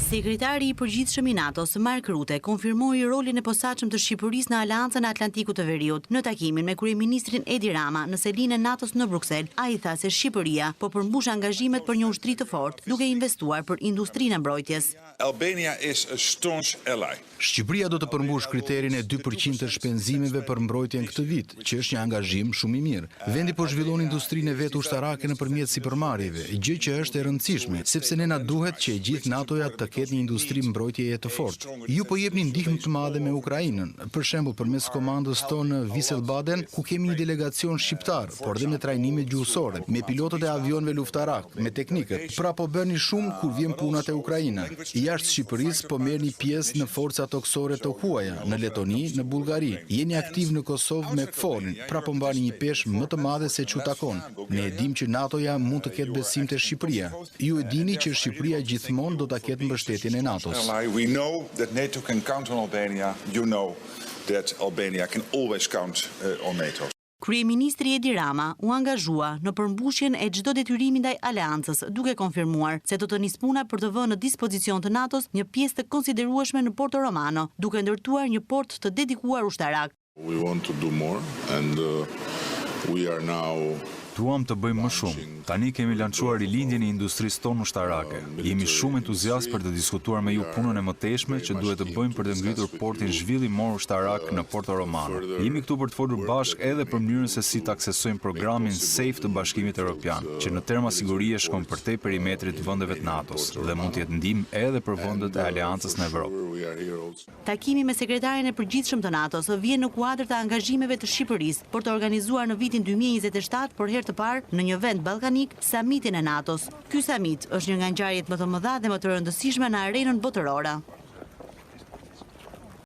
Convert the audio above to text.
Sekretari i përgjithshëm i NATO-s, Mark Rutte, konfirmoi rolin e posaçëm të Shqipërisë në Aleancën e Atlantikut të Veriut. Në takimin me kryeministrin Edi Rama në selinën e NATO-s në Bruksel, ai tha se Shqipëria po përmbush angazhimet për një ushtri të fortë, duke investuar për industrinë e mbrojtjes. Albania is a staunch ally. Shqipëria do të përmbush kriterin e 2% të shpenzimeve për mbrojtjen këtë vit, që është një angazhim shumë i mirë. Vendi po zhvillon industrinë e vet ushtarake nëpërmjet sipërmarrjeve, gjë që është e rëndësishme, sepse ne na duhet që e gjithë NATO-ja të ketë një industri mbrojtjeje të fortë. Ju po jepni ndihmë të madhe me Ukrainën, për shembull përmes komandës tonë në Wiesbaden, ku kemi një delegacion shqiptar, por dhe me trajnime gjuhësore, me pilotët e avionëve luftarak, me teknikët. Pra po bëni shumë kur vjen puna te Ukraina. Jashtë Shqipërisë po merrni pjesë në forcat toksore të huaja, në Letoni, në Bullgari. Jeni aktiv në Kosovë me KFOR-in, pra po mbani një peshë më të madhe se çu takon. Ne e dimë që NATO-ja mund të ketë besim te Shqipëria. Ju e dini që Shqipëria gjithmonë do ta ketë mbështetjen e NATO-s. We know that NATO can count on Albania. You know that Albania can always count on NATO. Kryeministri Edi Rama u angazhua në përmbushjen e çdo detyrimi ndaj aleancës, duke konfirmuar se do të nis puna për të vënë në dispozicion të NATO-s një pjesë të konsiderueshme në Porto Romano, duke ndërtuar një port të dedikuar ushtarak. We want to do more and we are now Duam të bëjmë më shumë. Tani kemi lançuar rilindjen e industrisë tonë ushtarake. Jemi shumë entuziast për të diskutuar me ju punën e mëtejshme që duhet të bëjmë për të ngritur portin zhvillimor ushtarak në Porto Romano. Jemi këtu për të folur bashkë edhe për mënyrën se si të aksesojmë programin SAFE të Bashkimit Evropian, që në terma sigurie shkon përtej perimetrit të vendeve të NATO-s dhe mund të jetë ndihmë edhe për vendet e Aleancës në Evropë. Takimi me sekretarin e përgjithshëm të NATO-s vjen në kuadër të angazhimeve të Shqipërisë për të organizuar në vitin 2027 për herë të parë në një vend ballkanik samitin e NATO-s. Ky samit është një nga ngjarjet më të mëdha dhe më të rëndësishme në arenën botërore.